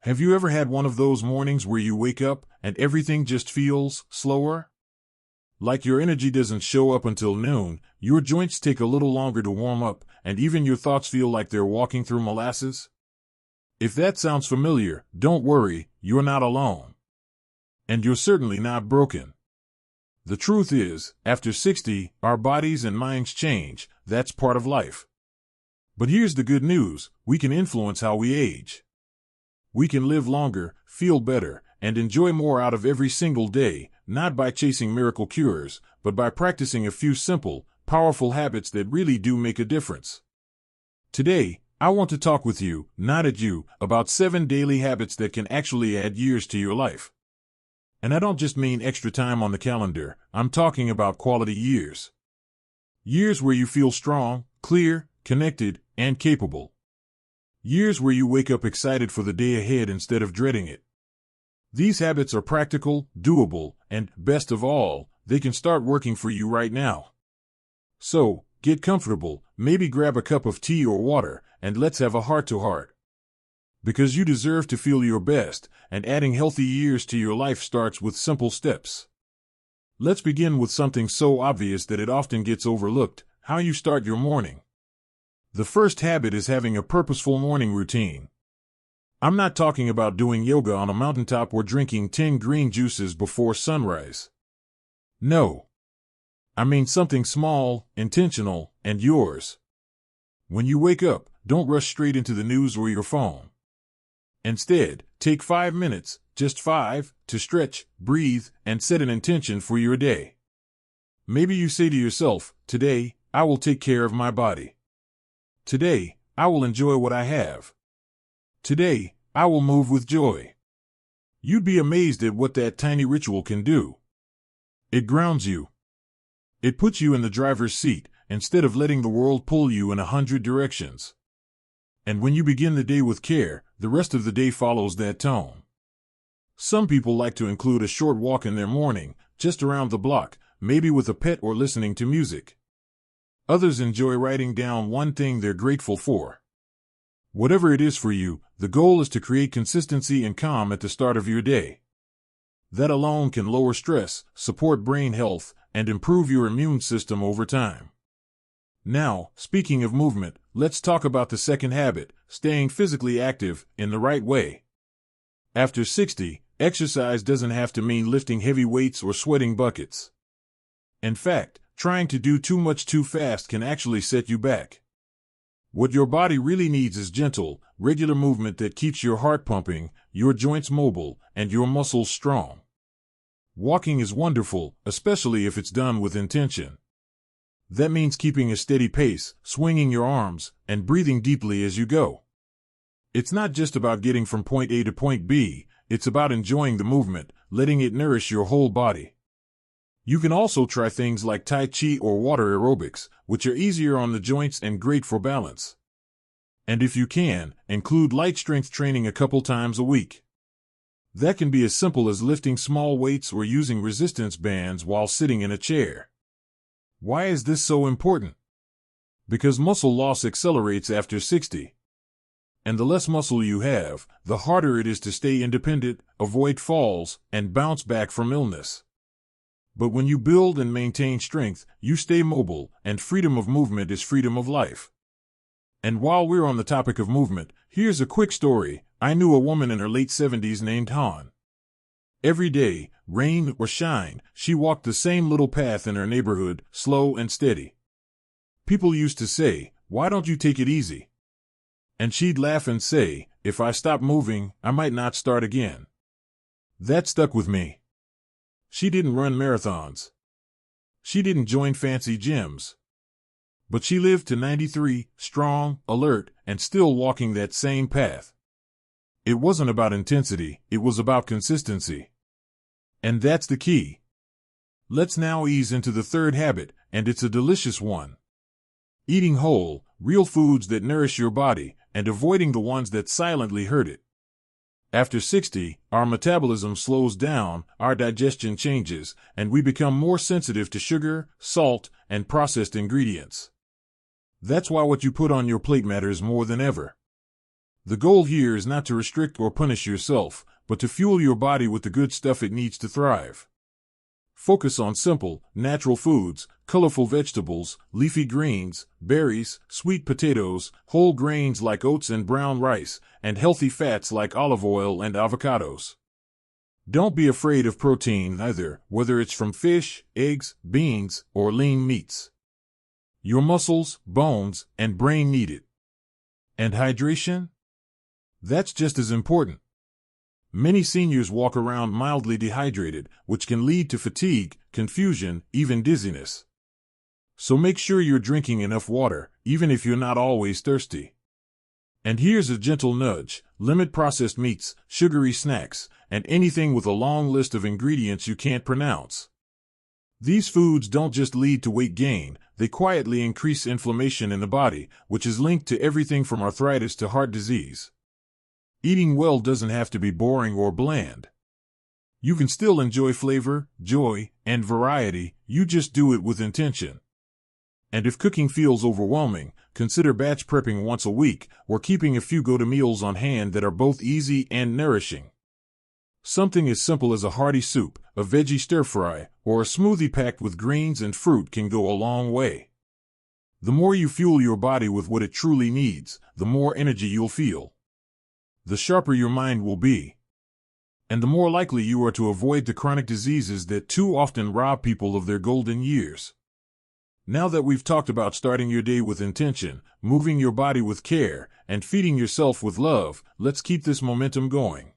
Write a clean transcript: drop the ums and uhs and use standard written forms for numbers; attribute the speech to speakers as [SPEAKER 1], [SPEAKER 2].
[SPEAKER 1] Have you ever had one of those mornings where you wake up and everything just feels slower? Like your energy doesn't show up until noon, your joints take a little longer to warm up, and even your thoughts feel like they're walking through molasses? If that sounds familiar, don't worry, you're not alone. And you're certainly not broken. The truth is, after 60, our bodies and minds change. That's part of life. But here's the good news: we can influence how we age. We can live longer, feel better, and enjoy more out of every single day, not by chasing miracle cures, but by practicing a few simple, powerful habits that really do make a difference. Today, I want to talk with you, not at you, about 7 daily habits that can actually add years to your life. And I don't just mean extra time on the calendar, I'm talking about quality years. Years where you feel strong, clear, connected, and capable. Years where you wake up excited for the day ahead instead of dreading it. These habits are practical, doable, and, best of all, they can start working for you right now. So, get comfortable, maybe grab a cup of tea or water, and let's have a heart-to-heart. Because you deserve to feel your best, and adding healthy years to your life starts with simple steps. Let's begin with something so obvious that it often gets overlooked: how you start your morning. The first habit is having a purposeful morning routine. I'm not talking about doing yoga on a mountaintop or drinking 10 green juices before sunrise. No. I mean something small, intentional, and yours. When you wake up, don't rush straight into the news or your phone. Instead, take 5 minutes, just 5, to stretch, breathe, and set an intention for your day. Maybe you say to yourself, "Today, I will take care of my body. Today, I will enjoy what I have. Today, I will move with joy." You'd be amazed at what that tiny ritual can do. It grounds you. It puts you in the driver's seat, instead of letting the world pull you in 100 directions. And when you begin the day with care, the rest of the day follows that tone. Some people like to include a short walk in their morning, just around the block, maybe with a pet or listening to music. Others enjoy writing down one thing they're grateful for. Whatever it is for you, the goal is to create consistency and calm at the start of your day. That alone can lower stress, support brain health, and improve your immune system over time. Now, speaking of movement, let's talk about the second habit: staying physically active in the right way. After 60, exercise doesn't have to mean lifting heavy weights or sweating buckets. In fact, trying to do too much too fast can actually set you back. What your body really needs is gentle, regular movement that keeps your heart pumping, your joints mobile, and your muscles strong. Walking is wonderful, especially if it's done with intention. That means keeping a steady pace, swinging your arms, and breathing deeply as you go. It's not just about getting from point A to point B, it's about enjoying the movement, letting it nourish your whole body. You can also try things like Tai Chi or water aerobics, which are easier on the joints and great for balance. And if you can, include light strength training a couple times a week. That can be as simple as lifting small weights or using resistance bands while sitting in a chair. Why is this so important? Because muscle loss accelerates after 60. And the less muscle you have, the harder it is to stay independent, avoid falls, and bounce back from illness. But when you build and maintain strength, you stay mobile, and freedom of movement is freedom of life. And while we're on the topic of movement, here's a quick story. I knew a woman in her late 70s named Han. Every day, rain or shine, she walked the same little path in her neighborhood, slow and steady. People used to say, "Why don't you take it easy?" And she'd laugh and say, "If I stop moving, I might not start again." That stuck with me. She didn't run marathons. She didn't join fancy gyms. But she lived to 93, strong, alert, and still walking that same path. It wasn't about intensity, it was about consistency. And that's the key. Let's now ease into the third habit, and it's a delicious one. Eating whole, real foods that nourish your body, and avoiding the ones that silently hurt it. After 60, our metabolism slows down, our digestion changes, and we become more sensitive to sugar, salt, and processed ingredients. That's why what you put on your plate matters more than ever. The goal here is not to restrict or punish yourself, but to fuel your body with the good stuff it needs to thrive. Focus on simple, natural foods, colorful vegetables, leafy greens, berries, sweet potatoes, whole grains like oats and brown rice, and healthy fats like olive oil and avocados. Don't be afraid of protein either, whether it's from fish, eggs, beans, or lean meats. Your muscles, bones, and brain need it. And hydration? That's just as important. Many seniors walk around mildly dehydrated, which can lead to fatigue, confusion, even dizziness. So make sure you're drinking enough water, even if you're not always thirsty. And here's a gentle nudge: limit processed meats, sugary snacks, and anything with a long list of ingredients you can't pronounce. These foods don't just lead to weight gain, they quietly increase inflammation in the body, which is linked to everything from arthritis to heart disease. Eating well doesn't have to be boring or bland. You can still enjoy flavor, joy, and variety, you just do it with intention. And if cooking feels overwhelming, consider batch prepping once a week, or keeping a few go-to meals on hand that are both easy and nourishing. Something as simple as a hearty soup, a veggie stir-fry, or a smoothie packed with greens and fruit can go a long way. The more you fuel your body with what it truly needs, the more energy you'll feel. The sharper your mind will be. And the more likely you are to avoid the chronic diseases that too often rob people of their golden years. Now that we've talked about starting your day with intention, moving your body with care, and feeding yourself with love, let's keep this momentum going.